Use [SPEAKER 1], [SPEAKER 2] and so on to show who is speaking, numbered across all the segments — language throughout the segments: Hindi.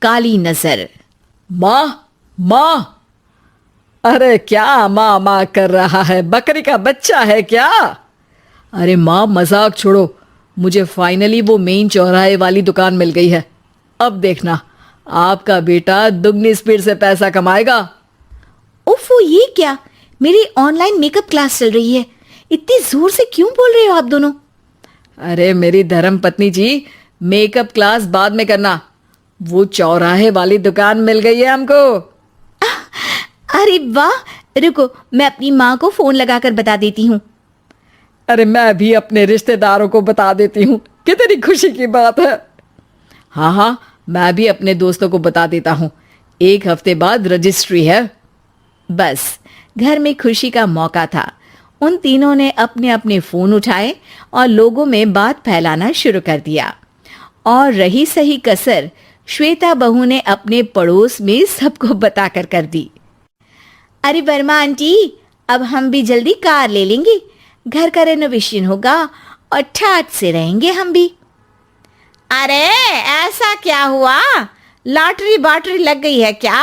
[SPEAKER 1] काली नजर।
[SPEAKER 2] माँ माँ, अरे क्या माँ माँ कर रहा है? बकरी का बच्चा है क्या? अरे माँ मजाक छोड़ो, मुझे फाइनली वो मेन चौराहे वाली दुकान मिल गई है। अब देखना, आपका बेटा दुगनी स्पीड से पैसा कमाएगा।
[SPEAKER 1] ओफो, ये क्या? मेरी ऑनलाइन मेकअप क्लास चल रही है, इतनी जोर से क्यों बोल रहे हो आप दोनों?
[SPEAKER 2] अरे मेरी धर्म पत्नी जी, मेकअप क्लास बाद में करना, वो चौराहे वाली दुकान मिल गई है हमको।
[SPEAKER 1] अरे वाह, रुको मैं अपनी माँ को फोन लगाकर बता देती हूँ।
[SPEAKER 2] अरे मैं भी अपने रिश्तेदारों को बता देती हूँ, कितनी खुशी की बात है। हाँ हाँ, मैं भी अपने दोस्तों को बता देता हूँ, 1 हफ्ते बाद रजिस्ट्री है।
[SPEAKER 1] बस घर में खुशी का मौका था। उन तीनों ने अपने अपने फोन उठाए और लोगों में बात फैलाना शुरू कर दिया। और रही सही कसर श्वेता बहू ने अपने पड़ोस में सबको बताकर कर दी। अरे वर्मा आंटी, अब हम भी जल्दी कार ले लेंगे, घर का रेनोवेशन होगा और ठाट से रहेंगे हम भी। अरे ऐसा क्या हुआ? लॉटरी बाटरी लग गई है क्या?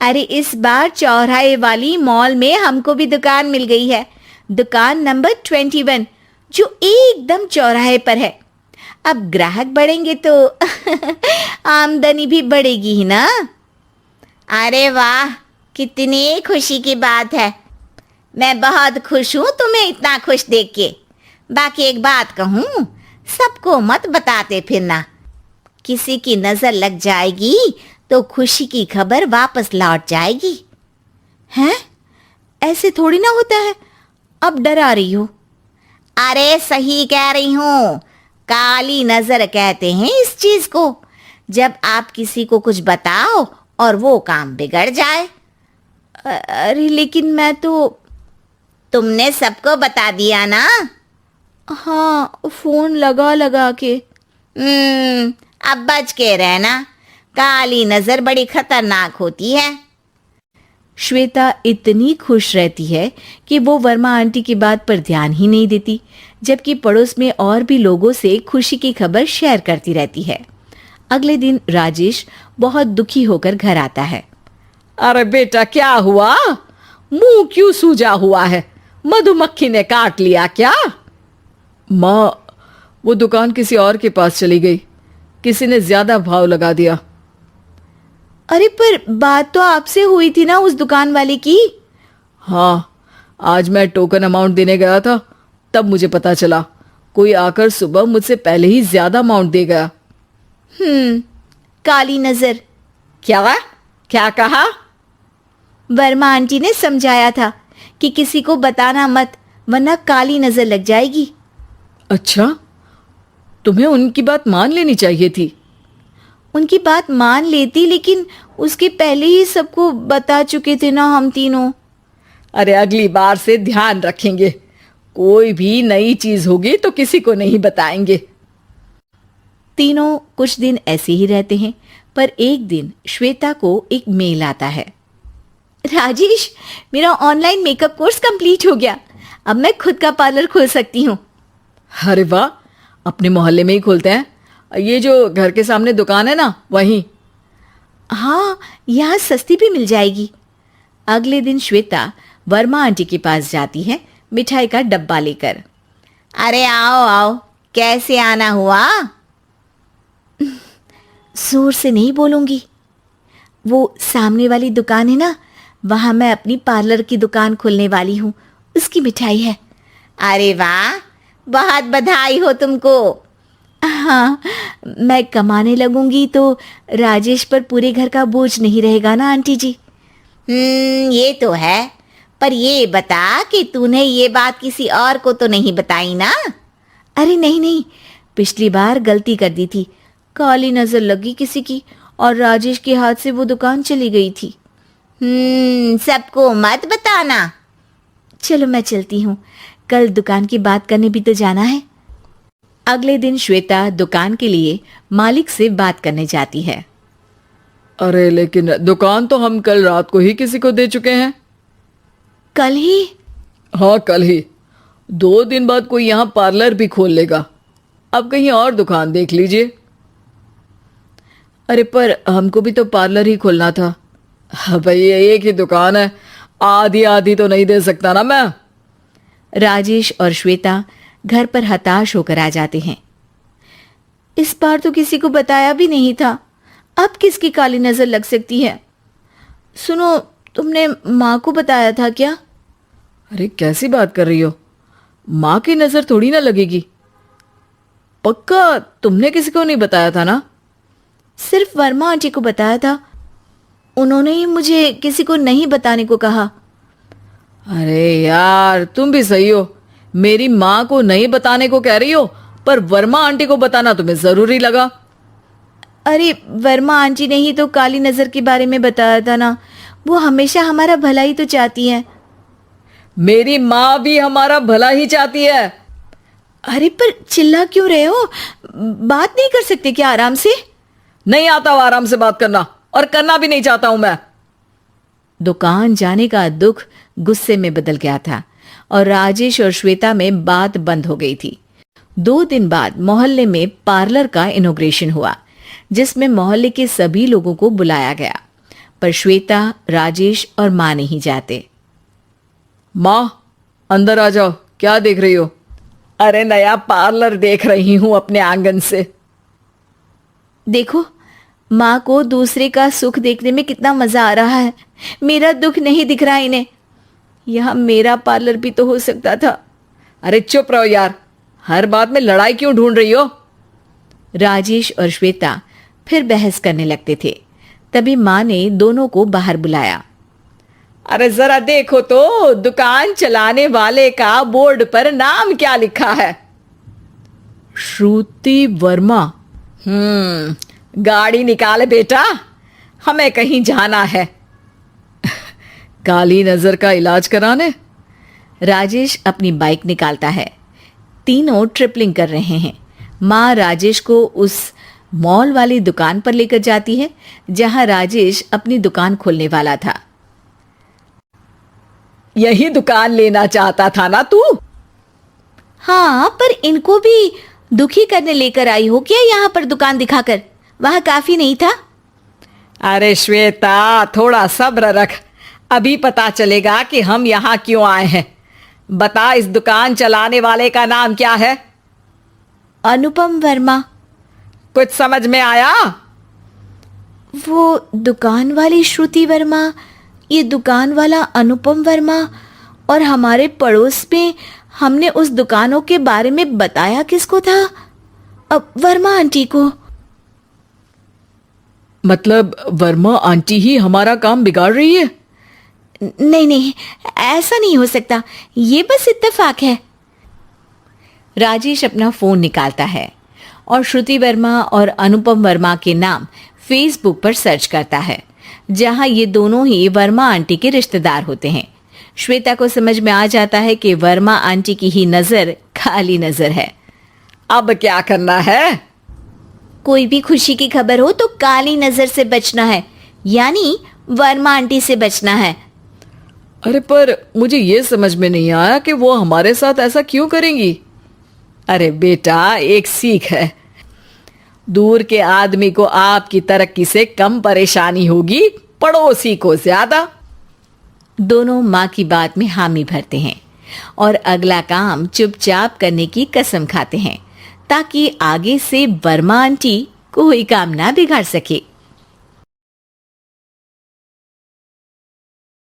[SPEAKER 1] अरे इस बार चौराहे वाली मॉल में हमको भी दुकान मिल गई है, दुकान नंबर 21, जो एकदम चौराहे पर है। अब ग्राहक बढ़ेंगे तो आमदनी भी बढ़ेगी ही ना। अरे वाह, कितनी खुशी की बात है। मैं बहुत खुश हूँ तुम्हें इतना खुश देख के। बाकी एक बात कहूँ, सबको मत बताते फिरना, किसी की नजर लग जाएगी तो खुशी की खबर वापस लौट जाएगी। हैं? ऐसे थोड़ी ना होता है, अब डरा रही हो। अरे सही कह रही हूँ, काली नजर कहते हैं इस चीज को, जब आप किसी को कुछ बताओ और वो काम बिगड़ जाए। अरे लेकिन मैं तो... तुमने सबको बता दिया ना? हाँ, फोन लगा लगा के। अब बच के रहना, काली नजर बड़ी खतरनाक होती है। श्वेता इतनी खुश रहती है कि वो वर्मा आंटी की बात पर ध्यान ही नहीं देती, जबकि पड़ोस में और भी लोगों से खुशी की खबर शेयर करती रहती है। अगले दिन राजेश बहुत दुखी होकर घर आता है।
[SPEAKER 2] अरे बेटा क्या हुआ? मुंह क्यों सूजा हुआ है? मधुमक्खी ने काट लिया क्या? माँ, वो दुकान किसी और के पास चली गई, किसी ने ज्यादा भाव लगा दिया।
[SPEAKER 1] अरे पर बात तो आपसे हुई थी ना उस दुकान वाले की?
[SPEAKER 2] हाँ, आज मैं टोकन अमाउंट देने गया था, तब मुझे पता चला, कोई आकर सुबह मुझसे पहले ही ज्यादा अमाउंट दे गया।
[SPEAKER 1] काली नजर।
[SPEAKER 2] क्या क्या कहा?
[SPEAKER 1] वर्मा आंटी ने समझाया था कि किसी को बताना मत, वरना काली नजर लग जाएगी।
[SPEAKER 2] अच्छा, तुम्हें उनकी बात मान लेनी चाहिए थी।
[SPEAKER 1] उनकी बात मान लेती, लेकिन उसके पहले ही सबको बता चुके थे ना हम तीनों।
[SPEAKER 2] अरे अगली बार से ध्यान रखेंगे, कोई भी नई चीज होगी तो किसी को नहीं बताएंगे।
[SPEAKER 1] तीनों कुछ दिन ऐसे ही रहते हैं, पर एक दिन श्वेता को एक मेल आता है। राजेश, मेरा ऑनलाइन मेकअप कोर्स कंप्लीट हो गया, अब मैं खुद का पार्लर खोल सकती हूँ।
[SPEAKER 2] अरे वाह, अपने मोहल्ले में ही खोलते हैं? ये जो घर के सामने दुकान है ना, वहीं?
[SPEAKER 1] हाँ, यहाँ सस्ती भी मिल जाएगी। अगले दिन श्वेता वर्मा आंटी के पास जाती है मिठाई का डब्बा लेकर। अरे आओ आओ, कैसे आना हुआ? जोर से नहीं बोलूंगी, वो सामने वाली दुकान है ना, वहां मैं अपनी पार्लर की दुकान खोलने वाली हूँ, उसकी मिठाई है। अरे वाह, बहुत बधाई हो तुमको। हाँ, मैं कमाने लगूंगी तो राजेश पर पूरे घर का बोझ नहीं रहेगा ना आंटी जी। ये तो है, पर ये बता कि तूने ये बात किसी और को तो नहीं बताई ना? अरे नहीं नहीं, पिछली बार गलती कर दी थी, काली नजर लगी किसी की और राजेश के हाथ से वो दुकान चली गई थी। सबको मत बताना। चलो मैं चलती हूँ, कल दुकान की बात करने भी तो जाना है। अगले दिन श्वेता दुकान के लिए मालिक से बात करने जाती है।
[SPEAKER 2] अरे लेकिन दुकान तो हम कल रात को ही किसी को दे चुके हैं।
[SPEAKER 1] कल ही?
[SPEAKER 2] हाँ कल ही, 2 दिन बाद कोई यहाँ पार्लर भी खोल लेगा, अब कहीं और दुकान देख लीजिए। अरे पर हमको भी तो पार्लर ही खोलना था। हाँ भाई, एक ही दुकान है, आधी आधी तो नहीं दे सकता ना मैं।
[SPEAKER 1] राजेश और श्वेता घर पर हताश होकर आ जाते हैं। इस बार तो किसी को बताया भी नहीं था, अब किसकी काली नजर लग सकती है? सुनो, तुमने माँ को बताया था क्या?
[SPEAKER 2] अरे कैसी बात कर रही हो, माँ की नजर थोड़ी ना लगेगी। पक्का तुमने किसी को नहीं बताया था ना?
[SPEAKER 1] सिर्फ वर्मा आंटी को बताया था, उन्होंने ही मुझे किसी को नहीं बताने को कहा।
[SPEAKER 2] अरे यार, तुम भी सही हो, मेरी माँ को नहीं बताने को कह रही हो, पर वर्मा आंटी को बताना तुम्हें जरूरी लगा।
[SPEAKER 1] अरे वर्मा आंटी ने ही तो काली नजर के बारे में बताया था ना, वो हमेशा हमारा भला ही तो चाहती है।
[SPEAKER 2] मेरी माँ भी हमारा भला ही चाहती है।
[SPEAKER 1] अरे पर चिल्ला क्यों रहे हो? बात नहीं कर सकते क्या आराम से?
[SPEAKER 2] नहीं आता वो आराम से बात करना, और करना भी नहीं चाहता हूं मैं।
[SPEAKER 1] दुकान जाने का दुख गुस्से में बदल गया था और राजेश और श्वेता में बात बंद हो गई थी। 2 दिन बाद मोहल्ले में पार्लर का इनॉग्रेशन हुआ, जिसमें मोहल्ले के सभी लोगों को बुलाया गया, पर श्वेता, राजेश और माँ नहीं जाते।
[SPEAKER 2] माँ, अंदर आ जाओ, क्या देख रही हो? अरे नया पार्लर देख रही हूं अपने आंगन से।
[SPEAKER 1] देखो, माँ को दूसरे का सुख देखने में कितना मजा आ रहा है, मेरा दुख नहीं दिख रहा इन्हें। यह मेरा पार्लर भी तो हो सकता था।
[SPEAKER 2] अरे चुप रहो यार, हर बात में लड़ाई क्यों ढूंढ रही हो?
[SPEAKER 1] राजेश और श्वेता फिर बहस करने लगते थे। तभी माँ ने दोनों को बाहर बुलाया।
[SPEAKER 2] अरे जरा देखो तो, दुकान चलाने वाले का बोर्ड पर नाम क्या लिखा है? श्रुति वर्मा। गाड़ी निकाले बेटा, हमें कहीं जाना है। काली नजर का इलाज कराने?
[SPEAKER 1] राजेश अपनी बाइक निकालता है। तीनों ट्रिपलिंग कर रहे हैं। माँ राजेश को उस मॉल वाली दुकान पर लेकर जाती है जहां राजेश अपनी दुकान खोलने वाला था।
[SPEAKER 2] यही दुकान लेना चाहता था ना तू?
[SPEAKER 1] हाँ, पर इनको भी दुखी करने लेकर आई हो क्या यहाँ पर दुकान दिखाकर? वहां काफी नहीं था?
[SPEAKER 2] अरे श्वेता, थोड़ा सब्र रख, अभी पता चलेगा कि हम यहाँ क्यों आए हैं। बता, इस दुकान चलाने वाले का नाम क्या है?
[SPEAKER 1] अनुपम वर्मा।
[SPEAKER 2] कुछ समझ में आया?
[SPEAKER 1] वो दुकान वाली श्रुति वर्मा, ये दुकान वाला अनुपम वर्मा, और हमारे पड़ोस में हमने उस दुकानों के बारे में बताया किसको था? अब वर्मा आंटी को।
[SPEAKER 2] मतलब वर्मा आंटी ही हमारा काम बिगाड़ रही है?
[SPEAKER 1] नहीं नहीं, ऐसा नहीं हो सकता, ये बस इत्तेफाक है। राजेश अपना फोन निकालता है और श्रुति वर्मा और अनुपम वर्मा के नाम फेसबुक पर सर्च करता है, जहां ये दोनों ही वर्मा आंटी के रिश्तेदार होते हैं। श्वेता को समझ में आ जाता है कि वर्मा आंटी की ही नजर काली नजर है।
[SPEAKER 2] अब क्या करना है?
[SPEAKER 1] कोई भी खुशी की खबर हो तो काली नजर से बचना है, यानी वर्मा आंटी से बचना है।
[SPEAKER 2] अरे पर मुझे ये समझ में नहीं आया कि वो हमारे साथ ऐसा क्यों करेंगी। अरे बेटा, एक सीख है, दूर के आदमी को आपकी तरक्की से कम परेशानी होगी, पड़ोसी को ज्यादा।
[SPEAKER 1] दोनों माँ की बात में हामी भरते हैं और अगला काम चुपचाप करने की कसम खाते हैं, ताकि आगे से वर्मा आंटी कोई काम ना बिगाड़ सके।